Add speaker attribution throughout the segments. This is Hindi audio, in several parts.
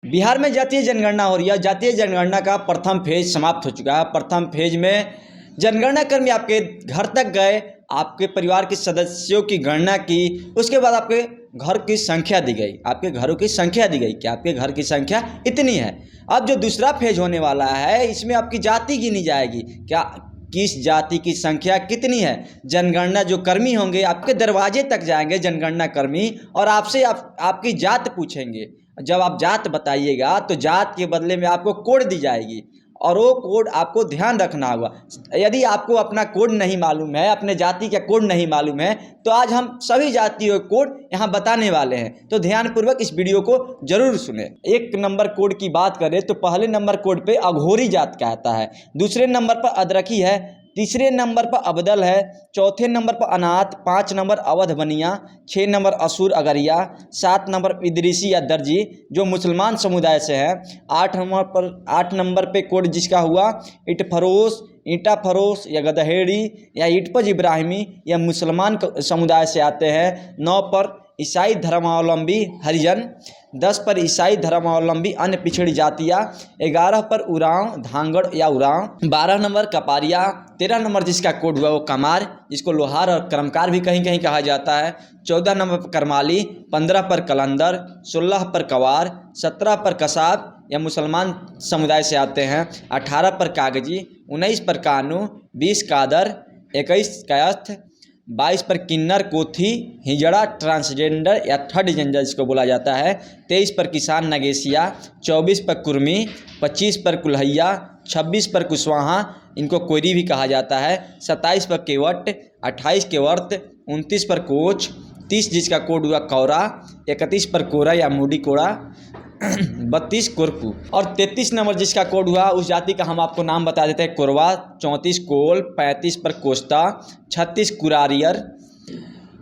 Speaker 1: बिहार में जातीय जनगणना हो रही है। जातीय जनगणना का प्रथम फेज समाप्त हो चुका है। प्रथम फेज में जनगणना कर्मी आपके घर तक गए, आपके परिवार के सदस्यों की गणना की, उसके बाद आपके घर की संख्या दी गई, आपके घरों की संख्या दी गई कि आपके घर की संख्या इतनी है। अब जो दूसरा फेज होने वाला है, इसमें आपकी जाति गिनी जाएगी, क्या किस जाति की संख्या कितनी है। जनगणना जो कर्मी होंगे आपके दरवाजे तक जाएंगे जनगणना कर्मी, और आपसे आपकी जात पूछेंगे। जब आप जात बताइएगा तो जात के बदले में आपको कोड दी जाएगी, और वो कोड आपको ध्यान रखना होगा। यदि आपको अपना कोड नहीं मालूम है, अपने जाति का कोड नहीं मालूम है, तो आज हम सभी जातियों के कोड यहाँ बताने वाले हैं, तो ध्यानपूर्वक इस वीडियो को जरूर सुने। 1 नंबर कोड की बात करें तो पहले नंबर कोड पे अघोरी जात का आता है, दूसरे नंबर पर अदरकी है, तीसरे नंबर पर अबदल है, चौथे नंबर पर अनाथ, 5 नंबर अवध बनिया, 6 नंबर असुर अगरिया, 7 नंबर इदरीसी या दर्जी जो मुसलमान समुदाय से है, 8 नंबर पे कोड जिसका हुआ इटफरोश, ईटा फरोश या गदहेड़ी या इटपज इब्राहिमी या मुसलमान समुदाय से आते हैं। 9 पर ईसाई धर्मावलंबी हरिजन, 10 पर ईसाई धर्मावलंबी अन्य पिछड़ी जातियाँ, 11 पर उरांव धांगड़ या उरांव, 12 नंबर कपारिया, 13 नंबर जिसका कोड हुआ वो कमार जिसको लोहार और कर्मकार भी कहीं कहीं कहा जाता है, 14 नंबर पर करमाली, 15 पर कलंदर, 16 पर कवार, 17 पर कसाब या मुसलमान समुदाय से आते हैं, 18 पर कागजी, 19 पर कानू, 20 कादर, 21 कायस्थ, 22 पर किन्नर कोथी हिजड़ा ट्रांसजेंडर या थर्ड जेंडर जिसको बोला जाता है, 23 पर किसान नगेसिया, 24 पर कुर्मी, 25 पर कुल्हैया, 26 पर कुशवाहा इनको कोयरी भी कहा जाता है, 27 पर केवट, 28 केवर्त, 29 पर कोच, 30 जिसका कोड हुआ कौरा, 31 पर कोरा या मूडी कोड़ा, 32 कोरकू, और 33 नंबर जिसका कोड हुआ उस जाति का हम आपको नाम बता देते हैं कोरवा, 34 कोल, 35 पर कोस्ता, 36 कुरारियर,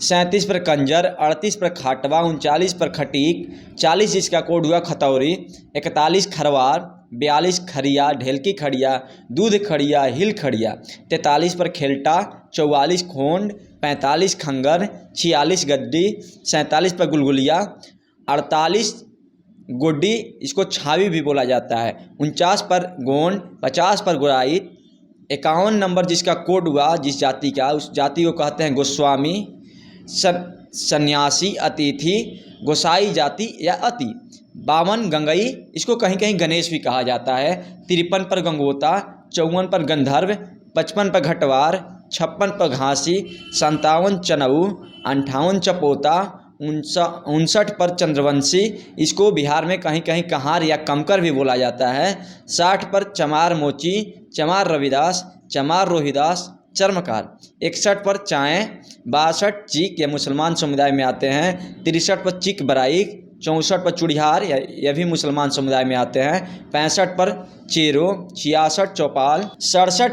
Speaker 1: 37 पर कंजर, 38 पर खाटवा, 39 पर खटीक, 40 जिसका कोड हुआ खतौरी, 41 खरवार, 42 खरिया ढेलकी खड़िया, दूध खड़िया, हिल खड़िया, 43 पर खेलटा, 44 खोंड, 45 खंगर, 46 गद्दी, 47 पर गुलगुलिया, 48 गोड्डी इसको छावी भी बोला जाता है, 49 पर गोंड, 50 पर गुराई, 51 नंबर जिसका कोड हुआ जिस जाति का उस जाति को कहते हैं गोस्वामी, सन्यासी, अतिथि, गोसाई जाति या अति, 52 गंगई इसको कहीं कहीं गणेश भी कहा जाता है, 53 पर गंगोता, 54 पर गंधर्व, 55 पर घटवार, 56 पर घासी, 57 चनऊ, 58 चपोता, 59 पर चंद्रवंशी इसको बिहार में कहीं कहीं कहार या कमकर भी बोला जाता है, 60 पर चमार मोची, चमार रविदास, चमार रोहिदास, चर्मकार, 61 पर चाय, 62 चीक या मुसलमान समुदाय में आते हैं, 63 पर चिक बराइक, 64 पर चुड़िहार यह भी मुसलमान समुदाय में आते हैं, 65 पर चेरो, 66 चौपाल, 67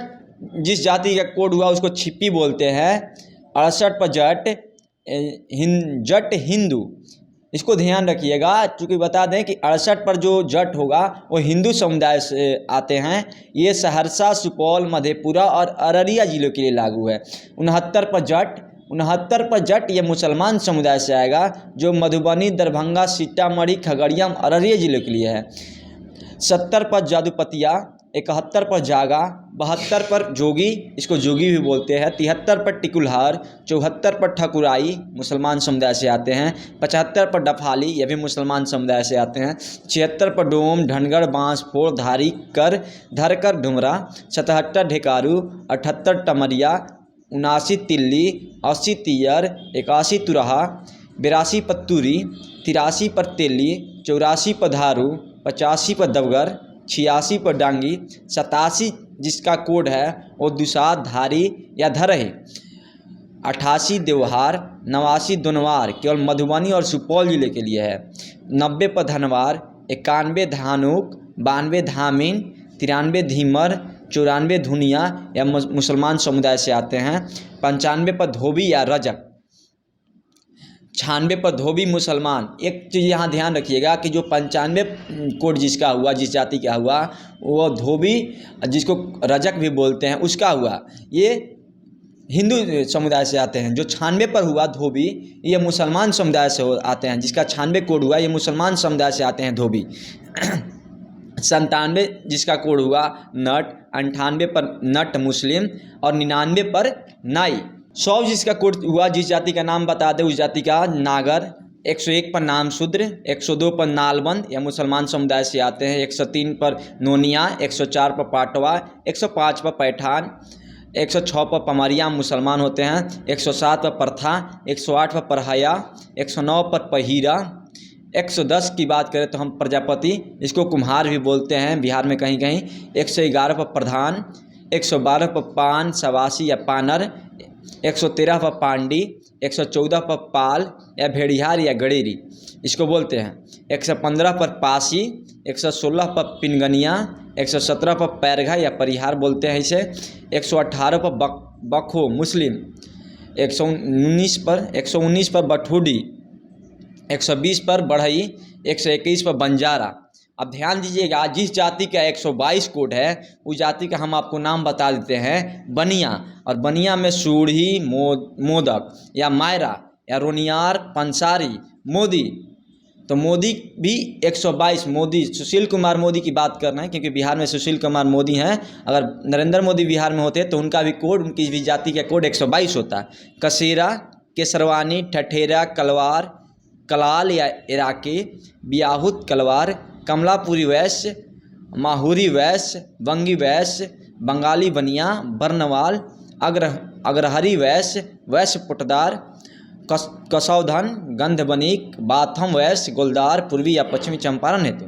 Speaker 1: जिस जाति का कोड हुआ उसको छिप्पी बोलते हैं, 68 पर जट हिंदू इसको ध्यान रखिएगा, चूँकि बता दें कि 68 पर जो जट होगा वो हिंदू समुदाय से आते हैं। ये सहरसा, सुपौल, मधेपुरा और अररिया जिलों के लिए लागू है। 69 पर जट ये मुसलमान समुदाय से आएगा जो मधुबनी, दरभंगा, सीतामढ़ी, खगड़िया, अररिया जिलों के लिए है। 70 पर जादूपतिया, 71 पर जागा, 72 पर जोगी इसको जोगी भी बोलते हैं, 73 पर टिकुलहार, 74 पर ठकुराई मुसलमान समुदाय से आते हैं, 75 पर डफाली यह भी मुसलमान समुदाय से आते हैं, 76 पर डोम, ढनगढ़, बांसफोड़, धारी कर, धरकर, ढुमरा, 77 ढेकारू, 78 टमरिया, 79 तिल्ली, 80 तियर, 81 तुरहा, 82 पर तुरी, 83 पर तेली, 84 पर धारू, 85 पर दबगर, 86 पर डांगी, 87 जिसका कोड है वो दुसाध, धारी या धरही, 88 देवहार, 89 दोनवार केवल मधुबनी और सुपौल जिले के लिए है, 90 पर धनवार, 91 धानुक, 92 धामिन, 93 धीमर, 94 धुनिया या मुसलमान समुदाय से आते हैं, 95 पर धोबी या रजक, 96 पर धोबी मुसलमान। एक चीज़ यहाँ ध्यान रखिएगा कि जो 95 कोड जिसका हुआ जिस जाति का हुआ वो धोबी जिसको रजक भी बोलते हैं उसका हुआ। ये हिंदू समुदाय से आते हैं। जो 96 पर हुआ धोबी, ये मुसलमान समुदाय से आते हैं। जिसका 96 कोड हुआ ये मुसलमान समुदाय से आते हैं धोबी। 97 जिसका कोड हुआ नट, 98 पर नट मुस्लिम और 99 पर नाई। 100 जिसका कोड हुआ जिस जाति का नाम बता दे उस जाति का नागर। 101 पर नाम शूद्र, 102 पर नालबंद या मुसलमान समुदाय से आते हैं। 103 पर नोनिया, 104 पर पाटवा, 105 पर पैठान, 106 पर पमरिया मुसलमान होते हैं, 107 पर प्रथा, 108 पर परहया, 109 पर पहिरा। 110 की बात करें तो हम प्रजापति, इसको कुम्हार भी बोलते हैं बिहार में कहीं कहीं। 111 पर प्रधान, 112 पर पान सवासी या पानर, 113 पर पांडी, 114 पर पाल या भेड़िहार या गड़ेरी इसको बोलते हैं। 115 पर पासी, 116 पर पिनगनिया, 117 पर पैरघा या परिहार बोलते हैं इसे, 118 पर बखो मुस्लिम, 119 पर बठूडी, 120 पर बढ़ई, 121 पर बंजारा। अब ध्यान दीजिएगा, जिस जाति का 122 कोड है उस जाति का हम आपको नाम बता देते हैं बनिया। और बनिया में सूढ़ी, मोदक या मायरा या रोनियार, पंसारी, मोदी। तो मोदी भी 122, मोदी सुशील कुमार मोदी की बात कर रहे हैं क्योंकि बिहार में सुशील कुमार मोदी हैं। अगर नरेंद्र मोदी बिहार में होते तो उनका भी कोड, उनकी भी जाति का कोड 122 होता है। कसेरा, केसरवानी, ठठेरा, कलवार, कलाल या इराकी, बियाहुत कलवार, कमलापुरी वैश्य, माहुरी वैश्य, बंगी वैश्य, बंगाली बनिया, बर्नवाल, अग्रहरी वैश्य, वैश्य पुटदार, कसौधन, गंधबनिक, बाथम वैश्य, गोलदार, पूर्वी या पश्चिमी चंपारण हेतु।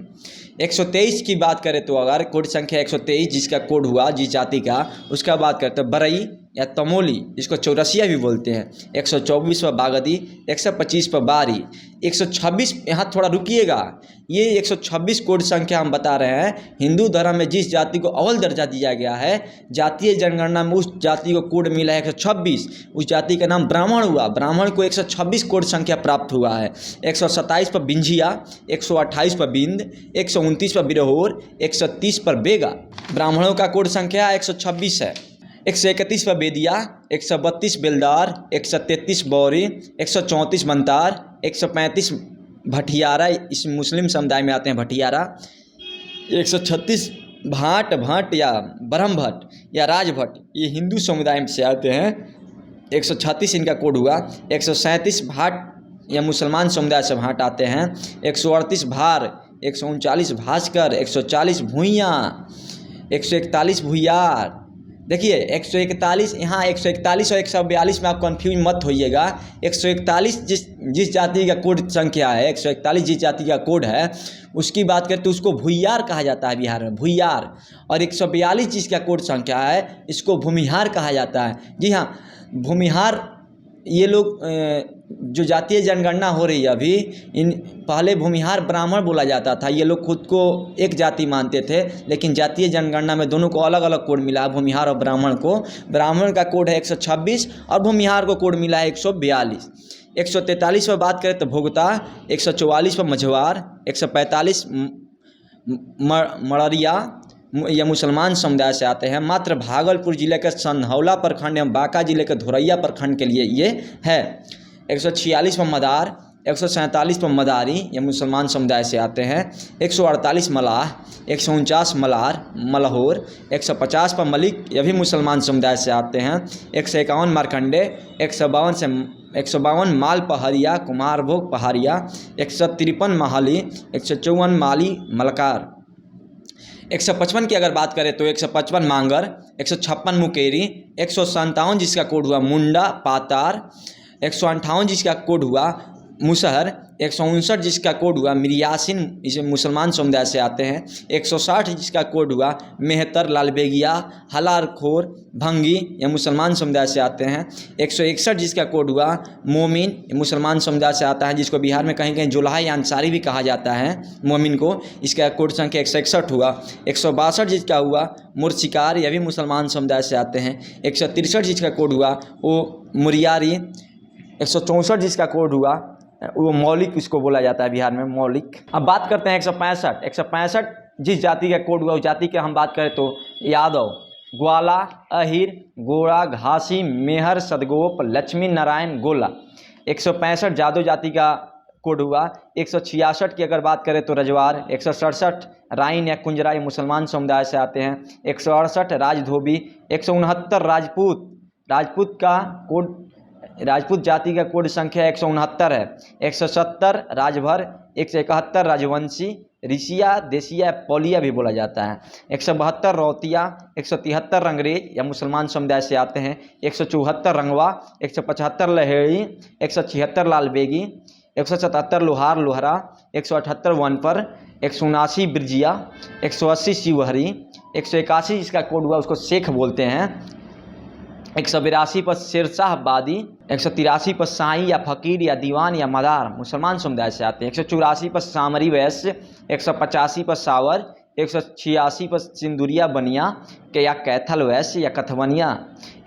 Speaker 1: 123 की बात करें तो अगर कोड संख्या 123 जिसका कोड हुआ जिस जाति का उसका बात करें तो बरई या तमोली, इसको चौरसिया भी बोलते हैं। 124 पर बागदी, 125 पर बारी, 126। यहाँ थोड़ा रुकिएगा, ये 126 कोड संख्या हम बता रहे हैं। हिंदू धर्म में जिस जाति को अव्वल दर्जा दिया गया है, जातीय जनगणना में उस जाति को कोड मिला है 126। उस जाति का नाम ब्राह्मण हुआ, ब्राह्मण को 126 कोड संख्या प्राप्त हुआ है। 127 पर बिंझिया, 128 पर बिंद, 129 पर बिरहोर, 130 पर बेगा। ब्राह्मणों का कोड संख्या 126 है। 131 पर बेदिया, 132 बेलदार, 133 बौरी, 134 मंतार, 135 भटियारा, इस मुस्लिम समुदाय में आते हैं भटियारा, 136 भाट भट्ट या ब्रह्म भट्ट या राजभट्ट, ये हिंदू समुदाय से आते हैं। 136 इनका कोड हुआ। 137 भाट या मुसलमान समुदाय से भाट आते हैं। 138 भार, 139 भास्कर, 140 भूइयाँ, 141 भूयार। देखिए 141, यहाँ 141 और 142 में आप कंफ्यूज मत होइएगा। 141 जिस जाति का कोड संख्या है, 141 जिस जाति का कोड है उसकी बात करें तो उसको भूयार कहा जाता है बिहार में, भूयार। और 142 जिसका कोड संख्या है इसको भूमिहार कहा जाता है। जी हाँ, भूमिहार ये लोग जो जातीय जनगणना हो रही है अभी, इन पहले भूमिहार ब्राह्मण बोला जाता था। ये लोग खुद को एक जाति मानते थे, लेकिन जातीय जनगणना में दोनों को अलग अलग कोड मिला है, भूमिहार और ब्राह्मण को। ब्राह्मण का कोड है 126 और भूमिहार को कोड मिला है 142। 143 पर बात करें तो भोगता, 144 पर मझवार, 145 मड़रिया या मुसलमान समुदाय से आते हैं। मात्र भागलपुर जिले के संधौला प्रखंड एवं बांका जिले के धोरैया प्रखंड के लिए ये है। 146 पर मदार, 147 पर मदारी ये मुसलमान समुदाय से आते हैं। 148 मलाह, 149 मलार मलहोर, 150 पर मलिक ये भी मुसलमान समुदाय से आते हैं। 151 मारकंडे, 152 माल पहाड़िया कुमारभोग पहाड़िया, 153 महाली, 154 माली मलकार। 155 की अगर बात करें तो 155 मांगर, 156 मुकेरी, 157 जिसका कोड हुआ मुंडा पातार, 158 जिसका कोड हुआ मुसहर, 159 जिसका कोड हुआ मिरियासिन इसे मुसलमान समुदाय से आते हैं। 160 जिसका कोड हुआ मेहतर लालबेगिया हलारखोर भंगी ये मुसलमान समुदाय से आते हैं। 161 जिसका कोड हुआ मोमिन मुसलमान समुदाय से आता है, जिसको बिहार में कहीं कहीं जुल्हा या अंसारी भी कहा जाता है मोमिन को। इसका कोड संख्या 161 हुआ। 162 जिसका हुआ मुर्शिकार यह भी मुसलमान समुदाय से आते हैं। 163 जिसका कोड हुआ वो मुरियारी। 164 जिसका कोड हुआ वो मौलिक इसको बोला जाता है बिहार में मौलिक। अब बात करते हैं 165 जिस जाति का कोड हुआ उस जाति के हम बात करें तो यादव। ग्वाला, अहिर, गोरा, घासी, मेहर, सदगोप, लक्ष्मी नारायण, गोला। 165 जादव जाति का कोड हुआ। 166 की अगर बात करें तो रजवार। 167 राइन या कुंजरा, ये मुसलमान समुदाय से आते हैं। 168 राजधोबी। 169 राजपूत, राजपूत का कोड, राजपूत जाति का कोड संख्या 169 है। 170 राजभर। 171 राजवंशी, ऋषिया, देसिया, पौलिया भी बोला जाता है। 172 रौतिया। 173 रंगरेज या मुसलमान समुदाय से आते हैं। 174 रंगवा। 175 लहेड़ी। 176 लालबेगी। 177 लोहार लोहरा। 178 वनपर। 179 बिरजिया। 180 शिवहरी। 181 जिसका कोड हुआ उसको शेख बोलते हैं। 182 पर शेरशाह बादी। 183 पर साई या फकीर या दीवान या मदार, मुसलमान समुदाय से आते हैं। 184 पर सामरी वैश्य। 185 पर सावर। 186 पर सिंदुरिया बनिया के या कैथल वैश्य या कथवनिया।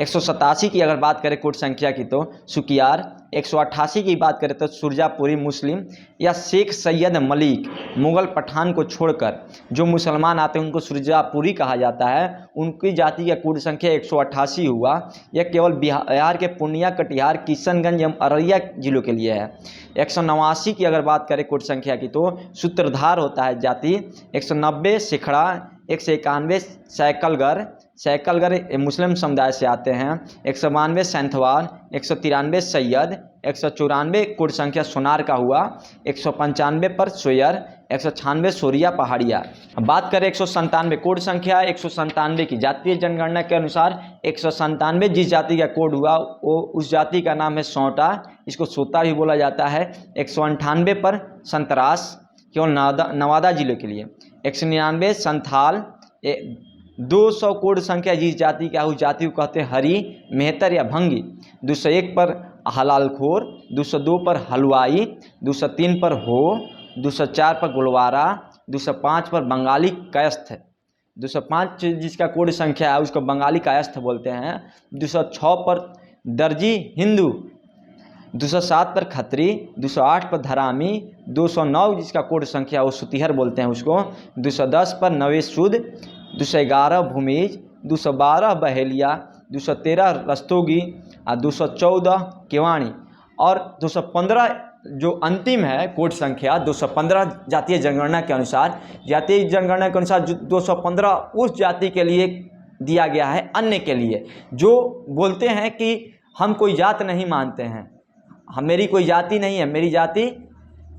Speaker 1: 187 की अगर बात करें कोड संख्या की तो सुकियार। 188 की बात करें तो सुरजापुरी मुस्लिम या शेख सैयद मलिक। मुग़ल पठान को छोड़कर जो मुसलमान आते हैं उनको सुरजापुरी कहा जाता है। उनकी जाति का कोड संख्या 188 हुआ। यह केवल बिहार के पूर्णिया, कटिहार, किशनगंज एवं अररिया जिलों के लिए है। 189 की अगर बात करें कोड संख्या की तो सूत्रधार होता है जाति। 190 सिखड़ा। 191 सैकलगर, सैकलगर मुस्लिम समुदाय से आते हैं। 192 सैंथवाल। 193 सैयद। 194 कोड संख्या सोनार का हुआ। 195 पर सोयर। 196 सोरिया पहाड़िया। बात करें 197 कोड संख्या 197 की जातीय जनगणना के अनुसार 197 जिस जाति का कोड हुआ वो उस जाति का नाम है सौटा, इसको सोता भी बोला जाता है। 198 पर संतरास, केवल नवादा जिले के लिए। 199 संथाल। 200 कोड संख्या जिस जाति का उस जाति को कहते हैं हरी, मेहतर या भंगी। 201 पर हलालखोर। 202 पर हलवाई। 203 पर हो। 204 पर गुलवारा। 205 पर बंगाली कायस्थ। 205 जिसका कोड संख्या है उसको बंगाली कायस्थ बोलते हैं। 206 पर दर्जी हिंदू। 207 पर खत्री। 208 पर धरामी। 209 जिसका कोड संख्या वो सुतिहर बोलते हैं उसको। 210 पर नवेशुद। 211 भूमिज। 212 बहेलिया। 213 रस्तोगी और 214 केवाणी। और 215 जो अंतिम है कोड संख्या 215 जातीय जनगणना के अनुसार, जातीय जनगणना के अनुसार 215 उस जाति के लिए दिया गया है, अन्य के लिए जो बोलते हैं कि हम कोई जात नहीं मानते हैं, मेरी कोई जाति नहीं है, मेरी जाति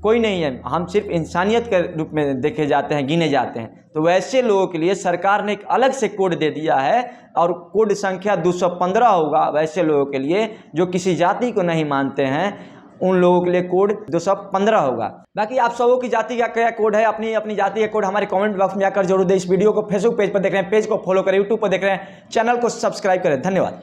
Speaker 1: कोई नहीं है, हम सिर्फ इंसानियत के रूप में देखे जाते हैं, गिने जाते हैं। तो वैसे लोगों के लिए सरकार ने एक अलग से कोड दे दिया है और कोड संख्या 215 होगा वैसे लोगों के लिए जो किसी जाति को नहीं मानते हैं, उन लोगों के लिए कोड 215 होगा। बाकी आप सबों की जाति का क्या कोड है, अपनी अपनी जाति का कोड हमारे कमेंट बॉक्स में आकर जरूर दें। इस वीडियो को फेसबुक पेज पर देख रहे हैं, पेज को फॉलो करें, यूट्यूब पर देख रहे हैं, चैनल को सब्सक्राइब करें। धन्यवाद।